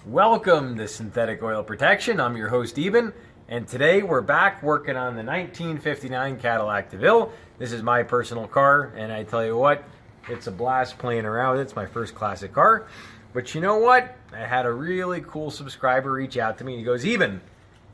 Welcome to Synthetic Oil Protection. I'm your host Eben, and today we're back working on the 1959 Cadillac DeVille. This is my personal car, and I tell you what, it's a blast playing around with it. It's my first classic car. But you know what? I had a really cool subscriber reach out to me, and he goes, Eben,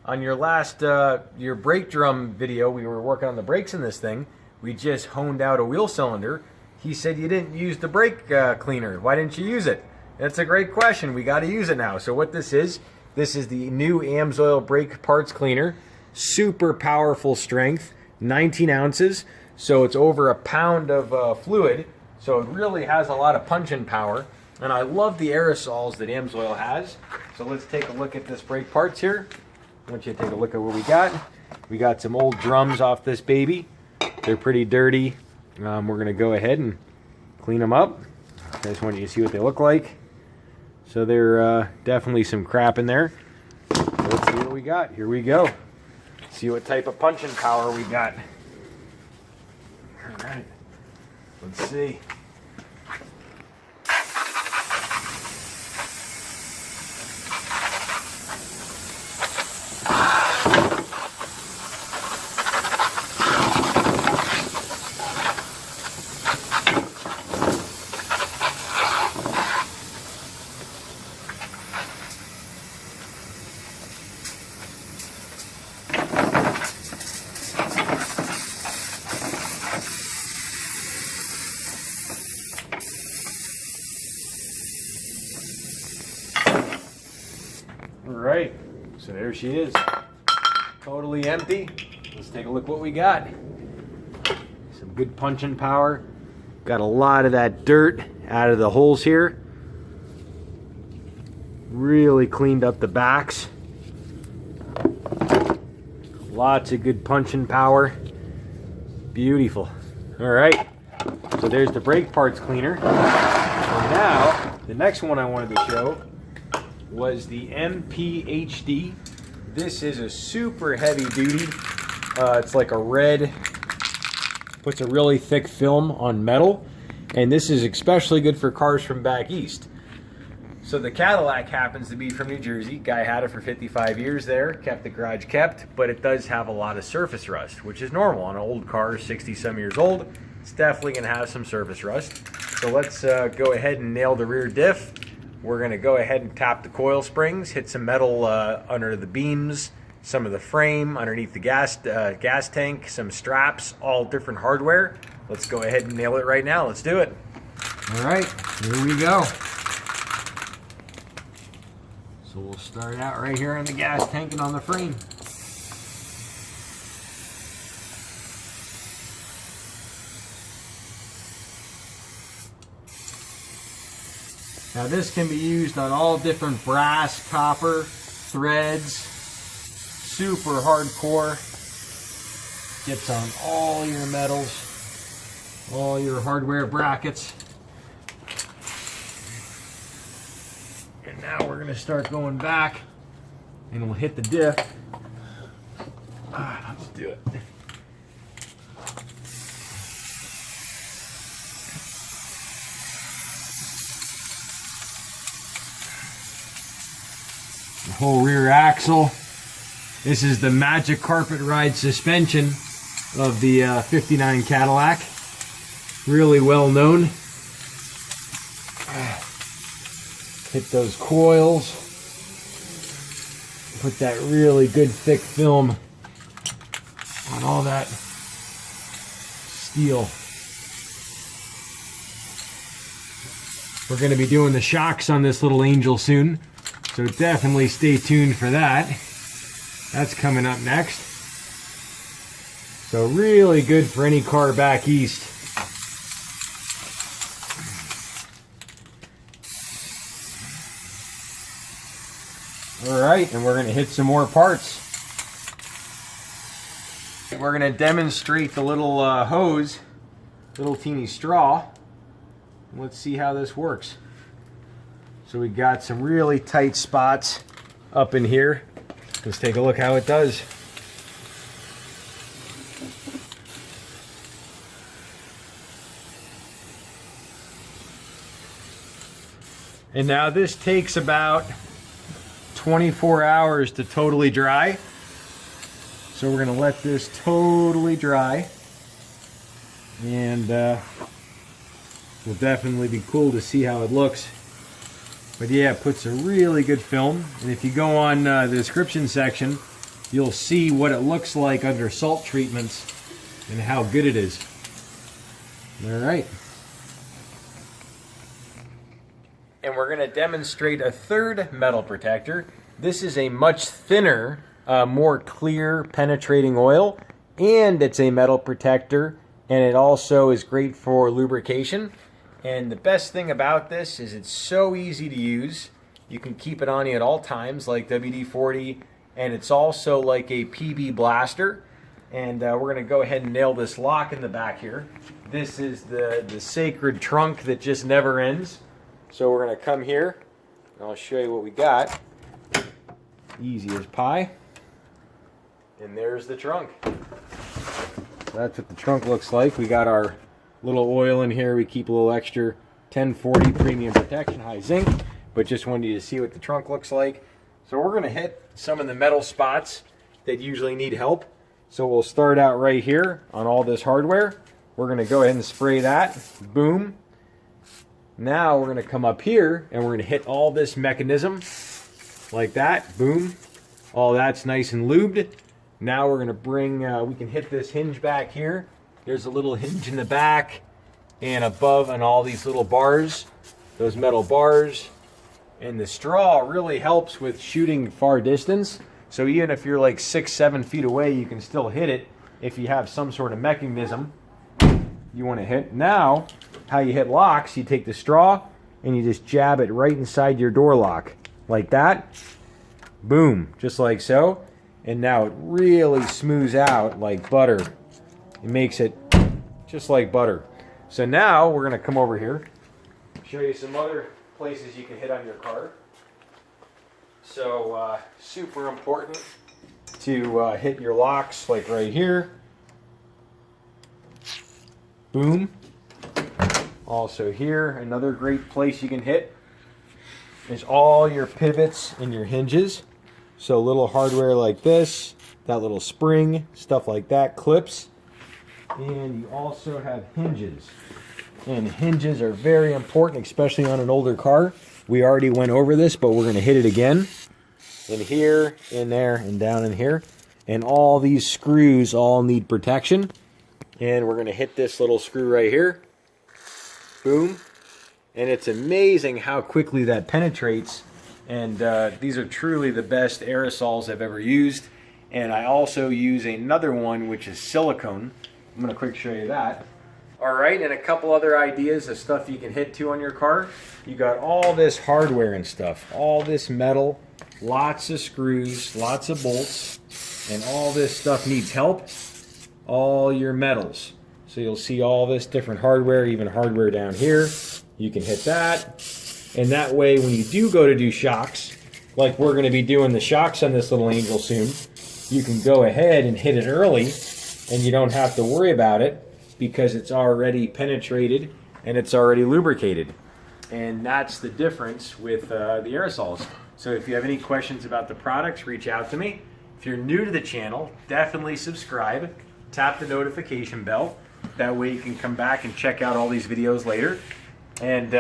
on your last, your brake drum video, we were working on the brakes in this thing. We just honed out a wheel cylinder. He said you didn't use the brake cleaner. Why didn't you use it? That's a great question. We got to use it now. So what this is the new AMSOIL brake parts cleaner. Super powerful strength, 19 ounces. So it's over a pound of fluid. So it really has a lot of punching power. And I love the aerosols that AMSOIL has. So let's take a look at this brake parts here. I want you to take a look at what we got. We got some old drums off this baby. They're pretty dirty. We're going to go ahead and clean them up. I just want you to see what they look like. So there definitely some crap in there. So let's see what we got. Here we go. See what type of punching power we got. All right. Let's see. Alright, so there she is. Totally empty. Let's take a look what we got. Some good punching power. Got a lot of that dirt out of the holes here. Really cleaned up the backs. Lots of good punching power. Beautiful. Alright, so there's the brake parts cleaner. And now, the next one I wanted to show was the MPHD. This is a super heavy duty. It's like a red, puts a really thick film on metal, and this is especially good for cars from back east. So the Cadillac happens to be from New Jersey. Guy had it for 55 years there, kept the garage kept, but it does have a lot of surface rust, which is normal on an old car, 60 some years old. It's definitely gonna have some surface rust. So let's go ahead and nail the rear diff. We're going to go ahead and tap the coil springs, hit some metal under the beams, some of the frame, underneath the gas tank, some straps, all different hardware. Let's go ahead and nail it right now. Let's do it. All right, here we go. So we'll start out right here on the gas tank and on the frame. Now this can be used on all different brass, copper, threads, super hardcore. Gets on all your metals, all your hardware brackets. And now we're going to start going back and we'll hit the diff. Let's do it. The whole rear axle. This is the Magic Carpet Ride suspension of the 59 Cadillac. Really well known. Hit those coils. Put that really good thick film on all that steel. We're going to be doing the shocks on this little angel soon. So definitely stay tuned for that. That's coming up next. So really good for any car back east. All right, and we're going to hit some more parts. We're going to demonstrate the little hose, little teeny straw. Let's see how this works. So we got some really tight spots up in here. Let's take a look how it does. And now this takes about 24 hours to totally dry. So we're going to let this totally dry. And will definitely be cool to see how it looks. But yeah, it puts a really good film. And if you go on the description section, you'll see what it looks like under salt treatments and how good it is. All right. And we're going to demonstrate a third metal protector. This is a much thinner, more clear penetrating oil, and it's a metal protector, and it also is great for lubrication. And the best thing about this is it's so easy to use. You can keep it on you at all times like WD-40, and it's also like a PB blaster. And we're going to go ahead and nail this lock in the back here. This is the sacred trunk that just never ends. So we're going to come here, and I'll show you what we got. Easy as pie. And there's the trunk. So that's what the trunk looks like. We got our little oil in here. We keep a little extra 1040 premium protection, high zinc, but just wanted you to see what the trunk looks like. So we're going to hit some of the metal spots that usually need help. So we'll start out right here on all this hardware. We're going to go ahead and spray that. Boom. Now we're going to come up here and we're going to hit all this mechanism like that. Boom. All that's nice and lubed. Now we're going to bring, we can hit this hinge back here. There's a little hinge in the back and above on all these little bars, those metal bars. And the straw really helps with shooting far distance. So even if you're like 6-7 feet away, you can still hit it if you have some sort of mechanism you want to hit. Now, how you hit locks, you take the straw and you just jab it right inside your door lock. Like that. Boom. Just like so. And now it really smooths out like butter. It makes it just like butter. So now we're going to come over here, show you some other places you can hit on your car. So super important to hit your locks like right here. Boom. Also here, another great place you can hit is all your pivots and your hinges. So little hardware like this, that little spring, stuff like that, clips. And you also have hinges. And hinges are very important, especially on an older car. We already went over this, but we're going to hit it again. In here, in there, and down in here. And all these screws all need protection. And we're going to hit this little screw right here. Boom. And it's amazing how quickly that penetrates. And these are truly the best aerosols I've ever used. And I also use another one, which is silicone. I'm going to quick show you that. Alright, and a couple other ideas of stuff you can hit to on your car. You got all this hardware and stuff, all this metal, lots of screws, lots of bolts, and all this stuff needs help. All your metals. So you'll see all this different hardware, even hardware down here. You can hit that. And that way when you do go to do shocks, like we're going to be doing the shocks on this little angel soon, you can go ahead and hit it early and you don't have to worry about it because it's already penetrated and it's already lubricated. And that's the difference with the aerosols. So if you have any questions about the products, reach out to me. If you're new to the channel, definitely subscribe. Tap the notification bell. That way you can come back and check out all these videos later. And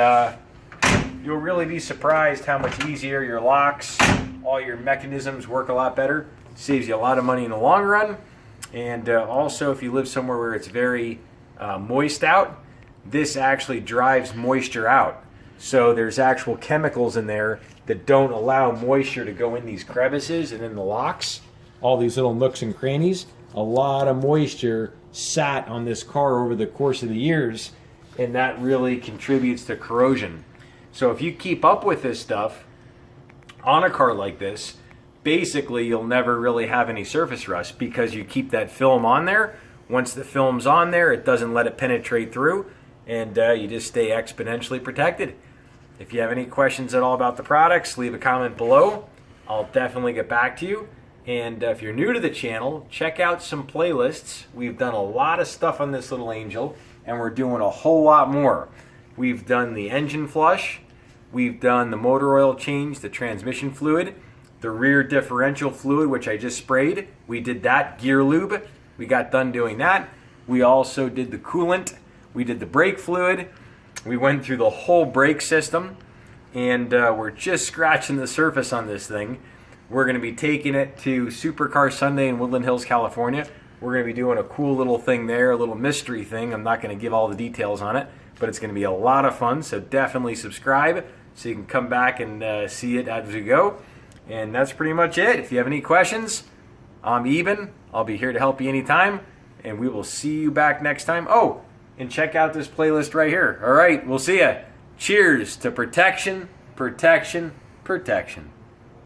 you'll really be surprised how much easier your locks, all your mechanisms work a lot better. Saves you a lot of money in the long run. And also if you live somewhere where it's very moist out, this actually drives moisture out. So there's actual chemicals in there that don't allow moisture to go in these crevices and in the locks, all these little nooks and crannies. A lot of moisture sat on this car over the course of the years, and that really contributes to corrosion. So if you keep up with this stuff on a car like this, basically you'll never really have any surface rust because you keep that film on there. Once the film's on there, it doesn't let it penetrate through, and you just stay exponentially protected. If you have any questions at all about the products, leave a comment below. I'll definitely get back to you. And if you're new to the channel, check out some playlists. We've done a lot of stuff on this little angel, and we're doing a whole lot more. We've done the engine flush, we've done the motor oil change, the transmission fluid, the rear differential fluid, which I just sprayed. We did that. Gear lube. We got done doing that. We also did the coolant. We did the brake fluid. We went through the whole brake system. And we're just scratching the surface on this thing. We're going to be taking it to Supercar Sunday in Woodland Hills, California. We're going to be doing a cool little thing there, a little mystery thing. I'm not going to give all the details on it, but it's going to be a lot of fun. So definitely subscribe so you can come back and see it as we go. And that's pretty much it. If you have any questions, I'm Eben. I'll be here to help you anytime. And we will see you back next time. Oh, and check out this playlist right here. All right, we'll see ya. Cheers to protection, protection, protection.